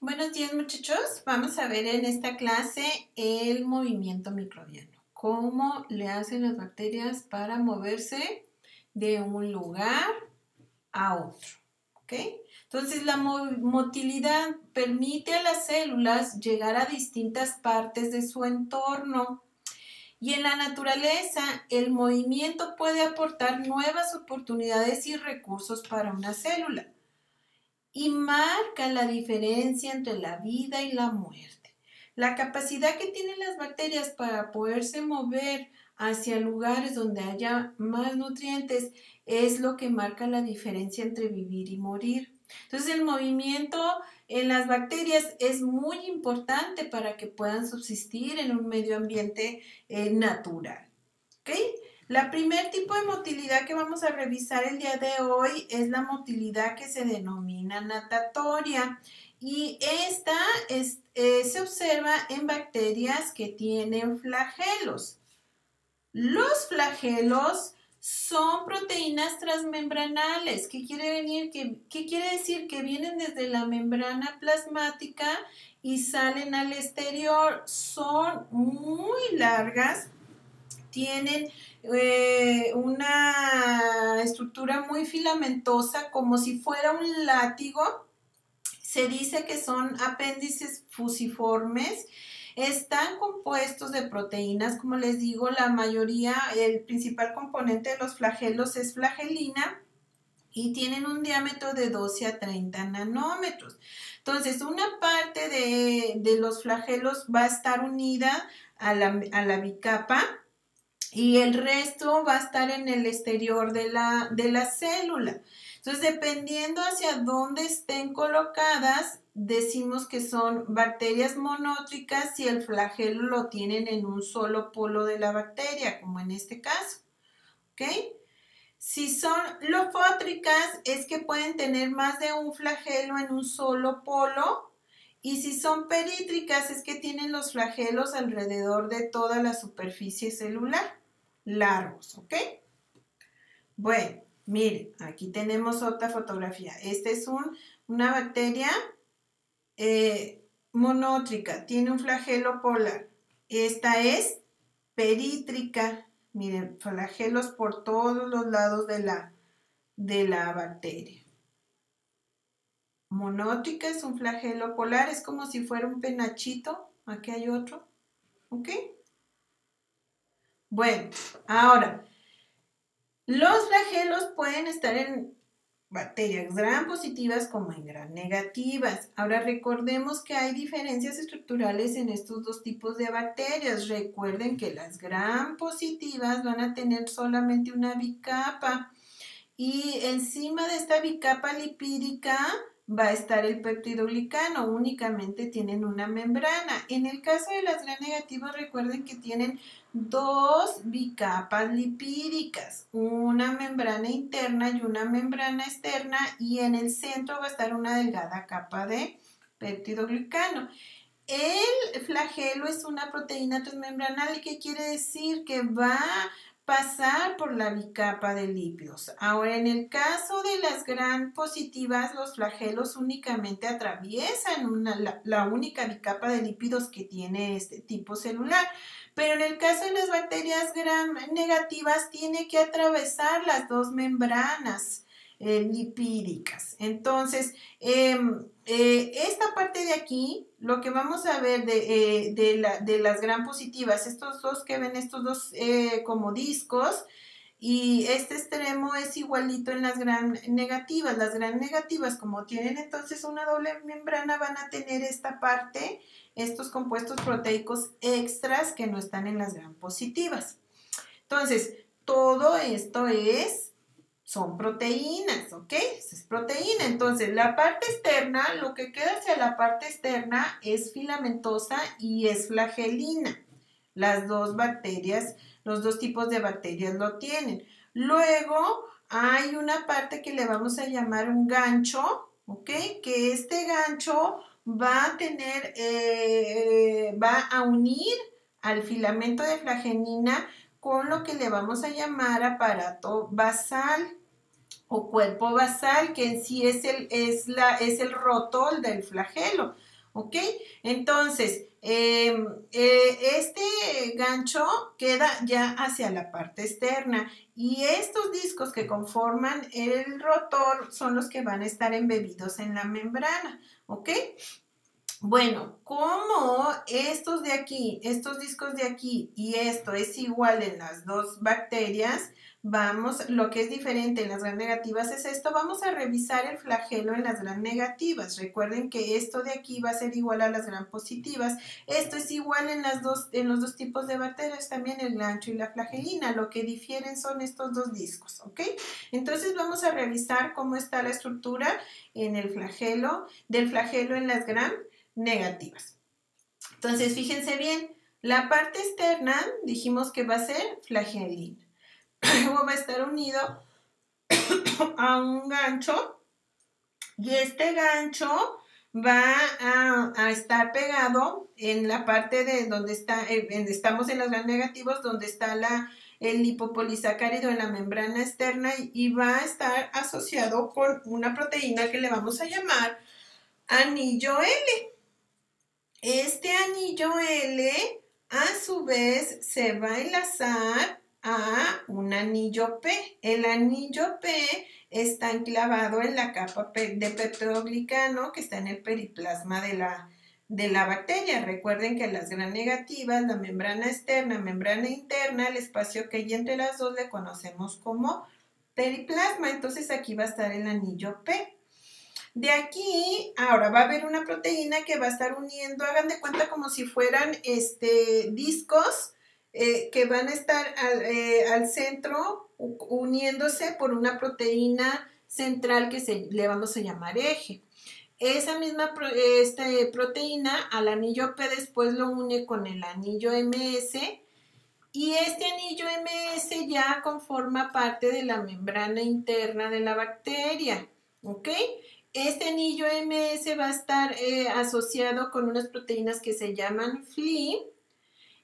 Buenos días, muchachos. Vamos a ver en esta clase el movimiento microbiano. Cómo le hacen las bacterias para moverse de un lugar a otro. ¿Ok? Entonces, la motilidad permite a las células llegar a distintas partes de su entorno. Y en la naturaleza, el movimiento puede aportar nuevas oportunidades y recursos para una célula y marca la diferencia entre la vida y la muerte. La capacidad que tienen las bacterias para poderse mover hacia lugares donde haya más nutrientes es lo que marca la diferencia entre vivir y morir. Entonces el movimiento en las bacterias es muy importante para que puedan subsistir en un medio ambiente natural. ¿Ok? La primer tipo de motilidad que vamos a revisar el día de hoy es la motilidad que se denomina natatoria y esta se observa en bacterias que tienen flagelos. Los flagelos son proteínas transmembranales. ¿Qué quiere decir? Que vienen desde la membrana plasmática y salen al exterior. Son muy largas. Tienen una estructura muy filamentosa, como si fuera un látigo. Se dice que son apéndices fusiformes. Están compuestos de proteínas, como les digo, la mayoría, el principal componente de los flagelos es flagelina y tienen un diámetro de 12 a 30 nanómetros. Entonces, una parte de los flagelos va a estar unida a la bicapa y el resto va a estar en el exterior de la célula. Entonces, dependiendo hacia dónde estén colocadas, decimos que son bacterias monótricas si el flagelo lo tienen en un solo polo de la bacteria, como en este caso. ¿Ok? Si son lofótricas, es que pueden tener más de un flagelo en un solo polo. Y si son perítricas, es que tienen los flagelos alrededor de toda la superficie celular, largos, ¿ok? Bueno, miren, aquí tenemos otra fotografía. Esta es una bacteria monótrica, tiene un flagelo polar. Esta es perítrica. Miren, flagelos por todos los lados de la bacteria. Monótrica es un flagelo polar, es como si fuera un penachito. Aquí hay otro, ¿ok? Bueno, ahora, los flagelos pueden estar en bacterias gram positivas como en gram negativas. Ahora recordemos que hay diferencias estructurales en estos dos tipos de bacterias. Recuerden que las gram positivas van a tener solamente una bicapa y encima de esta bicapa lipídica va a estar el peptidoglicano, únicamente tienen una membrana. En el caso de las gram negativas, recuerden que tienen dos bicapas lipídicas, una membrana interna y una membrana externa, y en el centro va a estar una delgada capa de peptidoglicano. El flagelo es una proteína transmembranal. ¿Qué quiere decir? Que va a pasar por la bicapa de lípidos. Ahora, en el caso de las gram positivas, los flagelos únicamente atraviesan la única bicapa de lípidos que tiene este tipo celular. Pero en el caso de las bacterias gram negativas, tiene que atravesar las dos membranas lipídicas. Entonces, esta parte de aquí, lo que vamos a ver de las gram positivas, estos dos que ven, estos dos como discos, y este extremo es igualito en las gram negativas. Las gram negativas, como tienen entonces una doble membrana, van a tener esta parte, estos compuestos proteicos extras que no están en las gram positivas. Entonces, todo esto son proteínas, ¿ok? Es proteína. Entonces, la parte externa, lo que queda hacia la parte externa es filamentosa y es flagelina. Las dos bacterias, los dos tipos de bacterias lo tienen. Luego, hay una parte que le vamos a llamar un gancho, ¿ok? Que este gancho va a unir al filamento de flagelina con lo que le vamos a llamar aparato basal o cuerpo basal, que en sí es el rotol del flagelo. ¿ok? Entonces, este gancho queda ya hacia la parte externa y estos discos que conforman el rotor son los que van a estar embebidos en la membrana, ¿ok? Bueno, como estos de aquí, estos discos de aquí y esto es igual en las dos bacterias, lo que es diferente en las gram negativas es esto, vamos a revisar el flagelo en las gram negativas. Recuerden que esto de aquí va a ser igual a las gram positivas. Esto es igual en los dos tipos de bacterias, también el gancho y la flagelina. Lo que difieren son estos dos discos, ¿ok? Entonces vamos a revisar cómo está la estructura en el flagelo, del flagelo en las gram negativas. Entonces, fíjense bien, la parte externa dijimos que va a ser flagelina. Luego va a estar unido a un gancho y este gancho va a estar pegado en la parte de donde estamos en los gram negativos, donde está el lipopolisacárido en la membrana externa y va a estar asociado con una proteína que le vamos a llamar anillo L. Este anillo L a su vez se va a enlazar a un anillo P. El anillo P está enclavado en la capa de peptidoglicano que está en el periplasma de la bacteria. Recuerden que las gram negativas, la membrana externa, membrana interna, el espacio que hay entre las dos le conocemos como periplasma. Entonces aquí va a estar el anillo P. De aquí, ahora va a haber una proteína que va a estar uniendo, hagan de cuenta como si fueran discos que van a estar al centro uniéndose por una proteína central que le vamos a llamar eje. Esa misma proteína al anillo P después lo une con el anillo MS y este anillo MS ya conforma parte de la membrana interna de la bacteria, ¿ok? Este anillo MS va a estar asociado con unas proteínas que se llaman FLI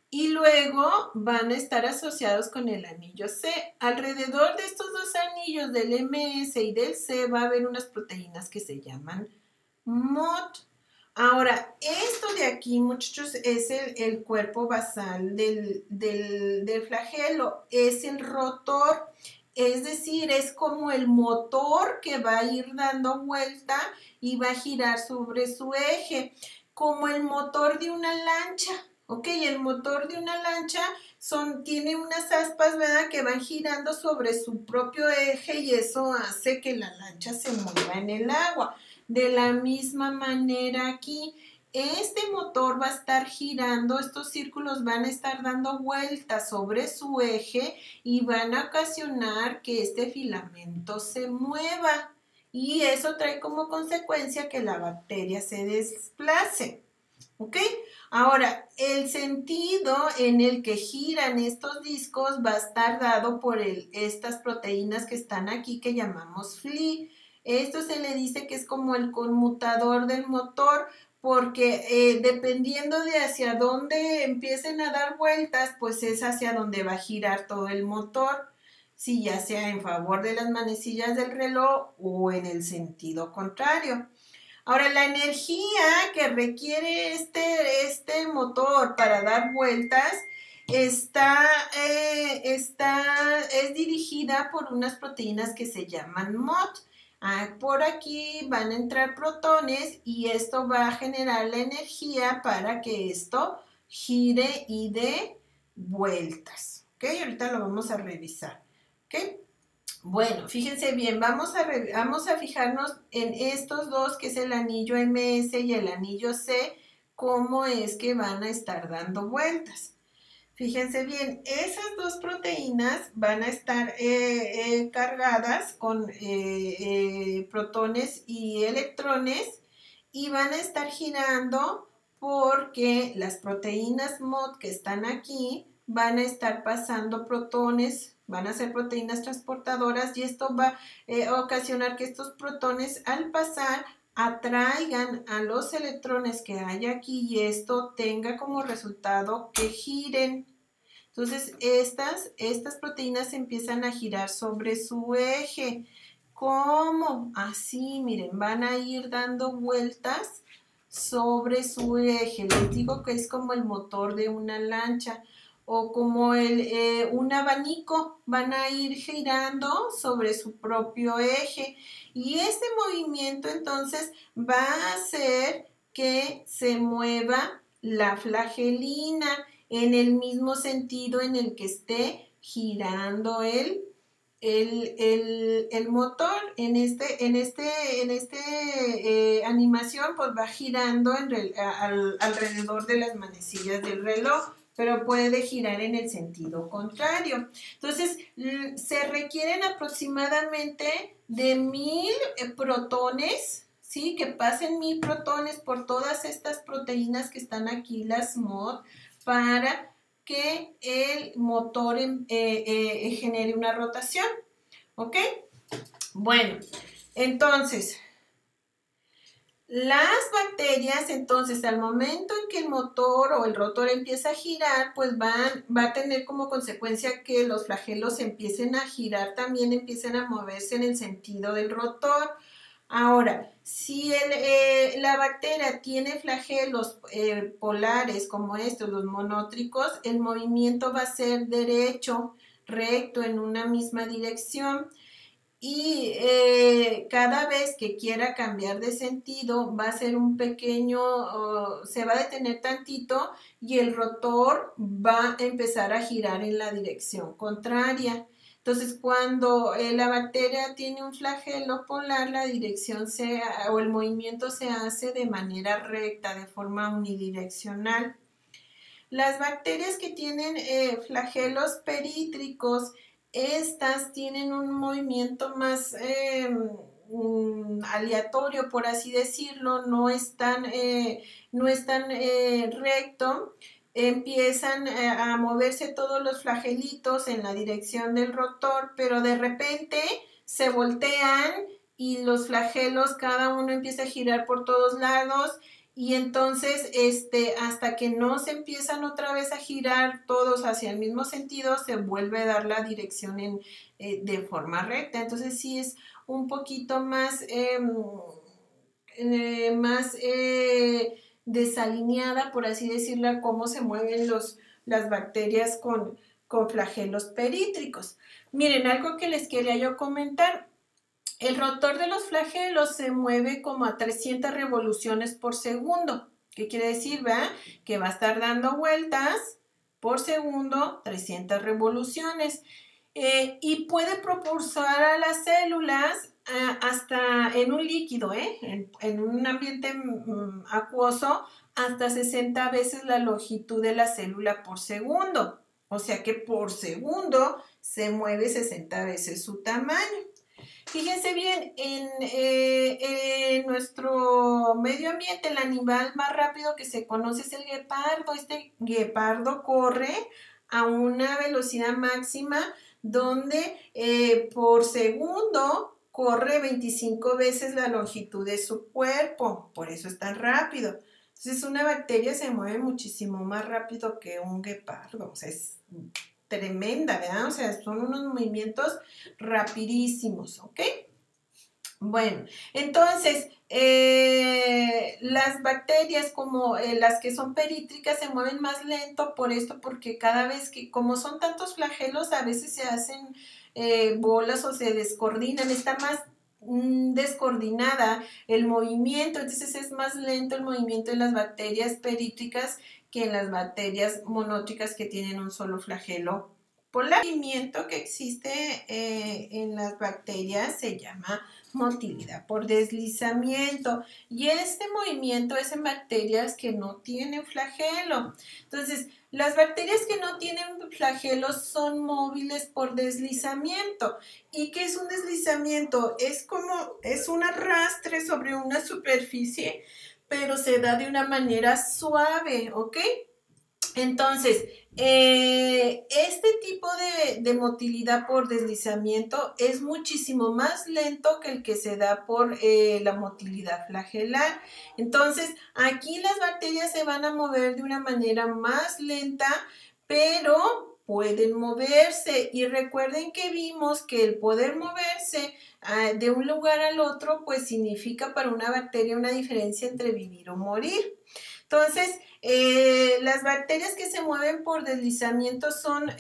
y luego van a estar asociados con el anillo C. Alrededor de estos dos anillos del MS y del C va a haber unas proteínas que se llaman MOT. Ahora, esto de aquí, muchachos, es el cuerpo basal del flagelo, es el rotor. Es decir, es como el motor que va a ir dando vuelta y va a girar sobre su eje, como el motor de una lancha, ¿ok? El motor de una lancha tiene unas aspas, ¿verdad?, que van girando sobre su propio eje y eso hace que la lancha se mueva en el agua. De la misma manera aquí, este motor va a estar girando, estos círculos van a estar dando vueltas sobre su eje y van a ocasionar que este filamento se mueva y eso trae como consecuencia que la bacteria se desplace, ¿ok? Ahora, el sentido en el que giran estos discos va a estar dado por estas proteínas que están aquí que llamamos FLI. Esto se le dice que es como el conmutador del motor porque dependiendo de hacia dónde empiecen a dar vueltas, pues es hacia donde va a girar todo el motor, si ya sea en favor de las manecillas del reloj o en el sentido contrario. Ahora, la energía que requiere este motor para dar vueltas es dirigida por unas proteínas que se llaman MOT. Por aquí van a entrar protones y esto va a generar la energía para que esto gire y dé vueltas. ¿Ok? Ahorita lo vamos a revisar. ¿Ok? Bueno, fíjense bien, vamos a fijarnos en estos dos, que es el anillo MS y el anillo C, cómo es que van a estar dando vueltas. Fíjense bien, esas dos proteínas van a estar cargadas con protones y electrones y van a estar girando porque las proteínas MOT que están aquí van a estar pasando protones, van a ser proteínas transportadoras y esto va a ocasionar que estos protones al pasar atraigan a los electrones que hay aquí y esto tenga como resultado que giren. Entonces, estas proteínas empiezan a girar sobre su eje. ¿Cómo? Así, miren, van a ir dando vueltas sobre su eje. Les digo que es como el motor de una lancha o como un abanico, van a ir girando sobre su propio eje. Y este movimiento entonces va a hacer que se mueva la flagelina en el mismo sentido en el que esté girando el motor. En animación pues va girando alrededor de las manecillas del reloj, pero puede girar en el sentido contrario. Entonces, se requieren aproximadamente de 1000 protones, ¿sí? Que pasen 1000 protones por todas estas proteínas que están aquí, las MOD, para que el motor genere una rotación, ¿ok? Bueno, entonces, las bacterias, entonces, al momento en que el motor o el rotor empieza a girar, pues va a tener como consecuencia que los flagelos empiecen a girar también, empiecen a moverse en el sentido del rotor. Ahora, si la bacteria tiene flagelos polares como estos, los monótricos, el movimiento va a ser derecho, recto, en una misma dirección. Y cada vez que quiera cambiar de sentido va a ser un pequeño, se va a detener tantito y el rotor va a empezar a girar en la dirección contraria. Entonces, cuando la bacteria tiene un flagelo polar, la dirección o el movimiento se hace de manera recta, de forma unidireccional. Las bacterias que tienen flagelos perítricos, estas tienen un movimiento más aleatorio, por así decirlo, no es tan recto. Empiezan a moverse todos los flagelitos en la dirección del rotor, pero de repente se voltean y los flagelos, cada uno empieza a girar por todos lados. Y entonces, hasta que no se empiezan otra vez a girar todos hacia el mismo sentido, se vuelve a dar la dirección de forma recta. Entonces, sí es un poquito más, desalineada, por así decirlo, cómo se mueven las bacterias con flagelos perítricos. Miren, algo que les quería yo comentar. El rotor de los flagelos se mueve como a 300 revoluciones por segundo. ¿Qué quiere decir? ¿Verdad? Que va a estar dando vueltas por segundo, 300 revoluciones. Y puede propulsar a las células hasta en un líquido, en un ambiente acuoso, hasta 60 veces la longitud de la célula por segundo. O sea que por segundo se mueve 60 veces su tamaño. Fíjense bien, en nuestro medio ambiente el animal más rápido que se conoce es el guepardo. Este guepardo corre a una velocidad máxima donde por segundo corre 25 veces la longitud de su cuerpo, por eso es tan rápido. Entonces una bacteria se mueve muchísimo más rápido que un guepardo, o sea, es tremenda, ¿verdad? O sea, son unos movimientos rapidísimos, ¿ok? Bueno, entonces, las bacterias como las que son perítricas se mueven más lento por esto, porque cada vez que, como son tantos flagelos, a veces se hacen bolas o se descoordinan, está más descoordinada el movimiento, entonces es más lento el movimiento en las bacterias perítricas que en las bacterias monótricas que tienen un solo flagelo polar. El movimiento que existe en las bacterias se llama motilidad por deslizamiento, y este movimiento es en bacterias que no tienen flagelo. Entonces, las bacterias que no tienen flagelo son móviles por deslizamiento. ¿Y qué es un deslizamiento? Es un arrastre sobre una superficie, pero se da de una manera suave, ¿ok? Entonces, este tipo de motilidad por deslizamiento es muchísimo más lento que el que se da por la motilidad flagelar. Entonces, aquí las bacterias se van a mover de una manera más lenta, pero pueden moverse. Y recuerden que vimos que el poder moverse de un lugar al otro, pues significa para una bacteria una diferencia entre vivir o morir. Entonces, las bacterias que se mueven por deslizamiento son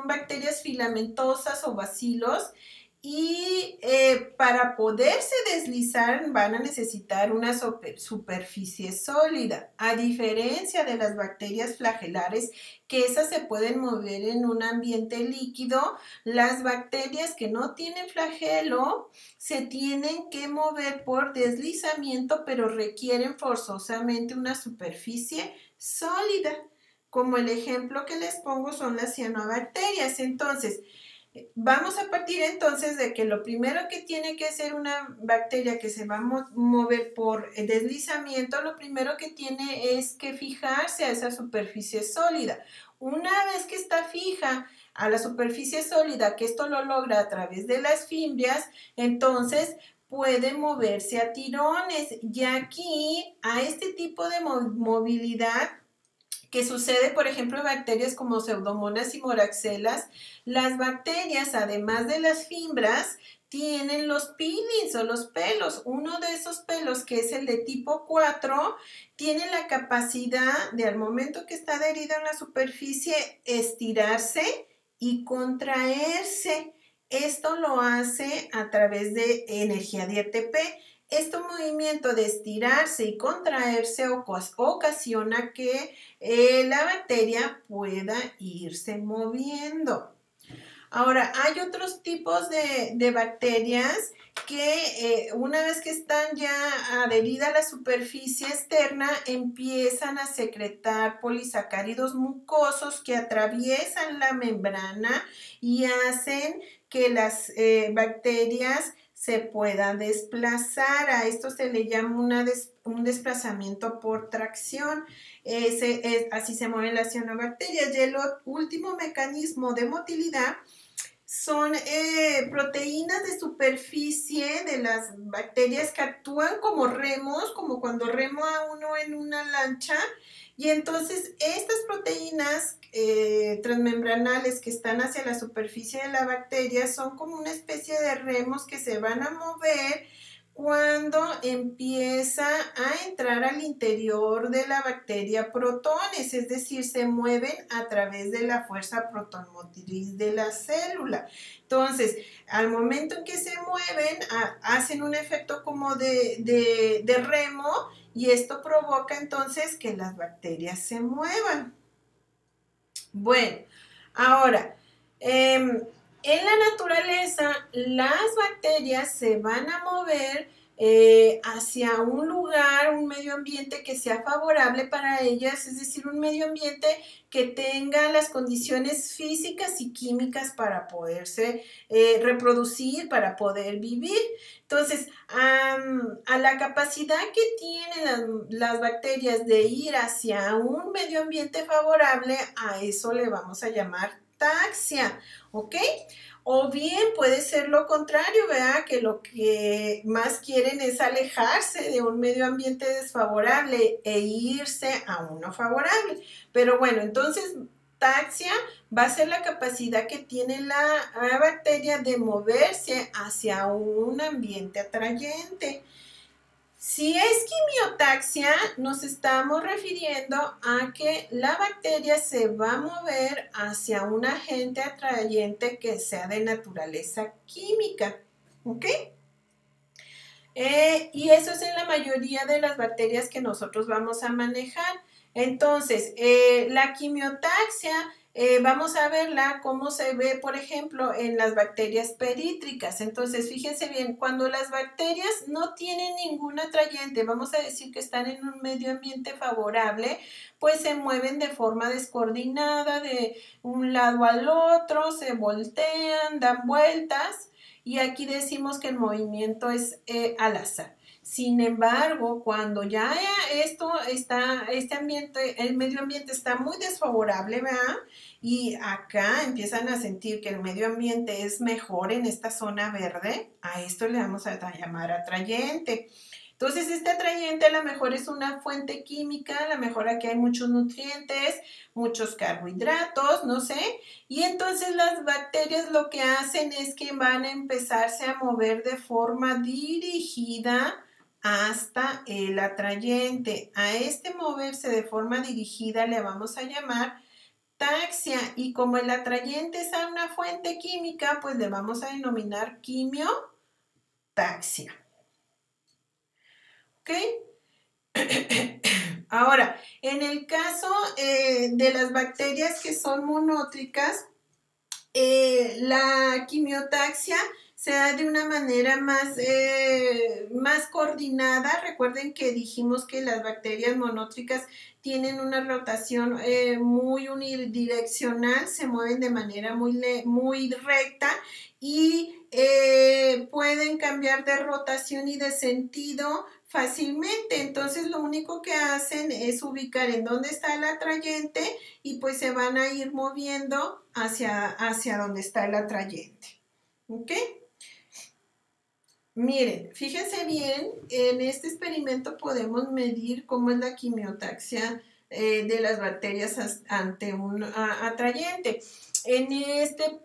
bacterias filamentosas o bacilos, y para poderse deslizar van a necesitar una superficie sólida, a diferencia de las bacterias flagelares, que esas se pueden mover en un ambiente líquido. Las bacterias que no tienen flagelo se tienen que mover por deslizamiento, pero requieren forzosamente una superficie sólida. Como el ejemplo que les pongo son las cianobacterias. Entonces, vamos a partir entonces de que lo primero que tiene que hacer una bacteria que se va a mover por deslizamiento, lo primero que tiene es que fijarse a esa superficie sólida. Una vez que está fija a la superficie sólida, que esto lo logra a través de las fimbrias, entonces puede moverse a tirones. Y aquí, a este tipo de movilidad que sucede, por ejemplo, en bacterias como Pseudomonas y Moraxelas, las bacterias, además de las fibras, tienen los peelings o los pelos. Uno de esos pelos, que es el de tipo 4, tiene la capacidad de, al momento que está adherida a una superficie, estirarse y contraerse. Esto lo hace a través de energía de ATP. Este movimiento de estirarse y contraerse ocasiona que la bacteria pueda irse moviendo. Ahora, hay otros tipos de bacterias que una vez que están ya adheridas a la superficie externa, empiezan a secretar polisacáridos mucosos que atraviesan la membrana y hacen que las bacterias se puedan desplazar. A esto se le llama un desplazamiento por tracción. Así se mueven las cianobacterias. Y el último mecanismo de motilidad son proteínas de superficie de las bacterias que actúan como remos, como cuando rema uno en una lancha. Y entonces estas proteínas transmembranales que están hacia la superficie de la bacteria son como una especie de remos que se van a mover cuando empieza a entrar al interior de la bacteria protones, es decir, se mueven a través de la fuerza protomotriz de la célula. Entonces, al momento en que se mueven, hacen un efecto como de remo, y esto provoca entonces que las bacterias se muevan. Bueno, ahora, en la naturaleza, las bacterias se van a mover hacia un lugar, un medio ambiente que sea favorable para ellas, es decir, un medio ambiente que tenga las condiciones físicas y químicas para poderse reproducir, para poder vivir. Entonces, a la capacidad que tienen las bacterias de ir hacia un medio ambiente favorable, a eso le vamos a llamar taxia, ¿ok? O bien puede ser lo contrario, ¿verdad? Que lo que más quieren es alejarse de un medio ambiente desfavorable e irse a uno favorable. Pero bueno, entonces taxia va a ser la capacidad que tiene la bacteria de moverse hacia un ambiente atrayente. Si es quimiotaxia, nos estamos refiriendo a que la bacteria se va a mover hacia un agente atrayente que sea de naturaleza química, ¿ok? Y eso es en la mayoría de las bacterias que nosotros vamos a manejar. Entonces, la quimiotaxia, vamos a verla cómo se ve, por ejemplo, en las bacterias perítricas. Entonces, fíjense bien, cuando las bacterias no tienen ningún atrayente, vamos a decir que están en un medio ambiente favorable, pues se mueven de forma descoordinada de un lado al otro, se voltean, dan vueltas, y aquí decimos que el movimiento es al azar. Sin embargo, cuando ya este ambiente, el medio ambiente está muy desfavorable, ¿verdad? Y acá empiezan a sentir que el medio ambiente es mejor en esta zona verde, a esto le vamos a llamar atrayente. Entonces, este atrayente a lo mejor es una fuente química, a lo mejor aquí hay muchos nutrientes, muchos carbohidratos, no sé, y entonces las bacterias lo que hacen es que van a empezarse a mover de forma dirigida hasta el atrayente. A este moverse de forma dirigida le vamos a llamar taxia, y como el atrayente es a una fuente química, pues le vamos a denominar quimiotaxia. ¿Ok? Ahora, en el caso de las bacterias que son monótricas, la quimiotaxia se da de una manera más coordinada. Recuerden que dijimos que las bacterias monótricas tienen una rotación muy unidireccional, se mueven de manera muy recta y pueden cambiar de rotación y de sentido fácilmente. Entonces lo único que hacen es ubicar en dónde está el atrayente y pues se van a ir moviendo hacia donde está el atrayente. ¿Ok? Miren, fíjense bien, en este experimento podemos medir cómo es la quimiotaxia de las bacterias ante un atrayente. En este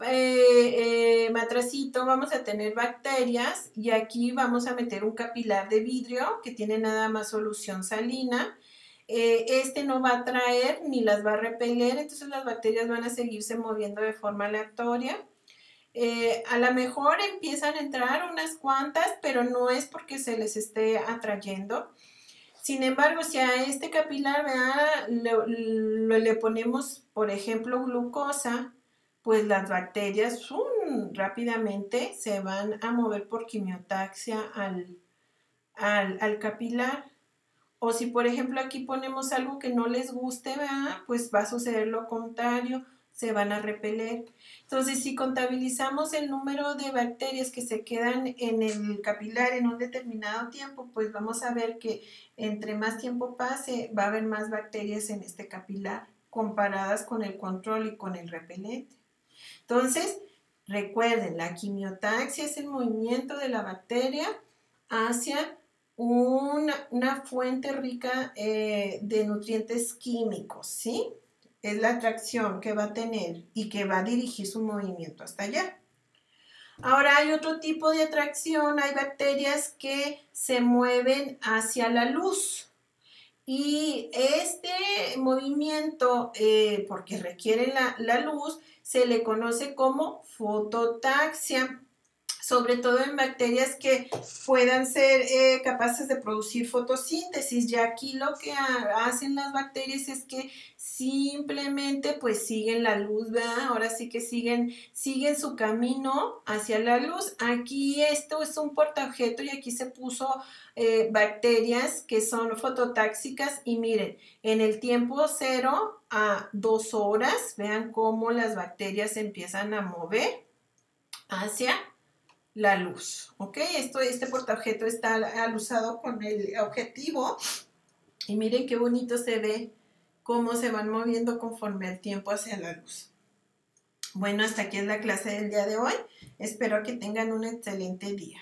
matracito vamos a tener bacterias y aquí vamos a meter un capilar de vidrio que tiene nada más solución salina. Este no va a atraer ni las va a repeler, entonces las bacterias van a seguirse moviendo de forma aleatoria. A lo mejor empiezan a entrar unas cuantas, pero no es porque se les esté atrayendo. Sin embargo, si a este capilar le ponemos, por ejemplo, glucosa, pues las bacterias rápidamente se van a mover por quimiotaxia al capilar. O si, por ejemplo, aquí ponemos algo que no les guste, ¿verdad? Pues va a suceder lo contrario, se van a repeler. Entonces, si contabilizamos el número de bacterias que se quedan en el capilar en un determinado tiempo, pues vamos a ver que entre más tiempo pase, va a haber más bacterias en este capilar comparadas con el control y con el repelente. Entonces, recuerden, la quimiotaxia es el movimiento de la bacteria hacia una fuente rica de nutrientes químicos, ¿sí? Es la atracción que va a tener y que va a dirigir su movimiento hasta allá. Ahora hay otro tipo de atracción, hay bacterias que se mueven hacia la luz. Y este movimiento, porque requiere la luz, se le conoce como fototaxia, sobre todo en bacterias que puedan ser capaces de producir fotosíntesis. Ya aquí lo que hacen las bacterias es que simplemente pues siguen la luz, ¿verdad? Ahora sí que siguen su camino hacia la luz. Aquí esto es un portaobjeto y aquí se puso bacterias que son fototáxicas y miren, en el tiempo 0 a 2 horas, vean cómo las bacterias se empiezan a mover hacia la luz, ¿ok? Este portaobjeto está alusado con el objetivo y miren qué bonito se ve cómo se van moviendo conforme el tiempo hacia la luz. Bueno, hasta aquí es la clase del día de hoy. Espero que tengan un excelente día.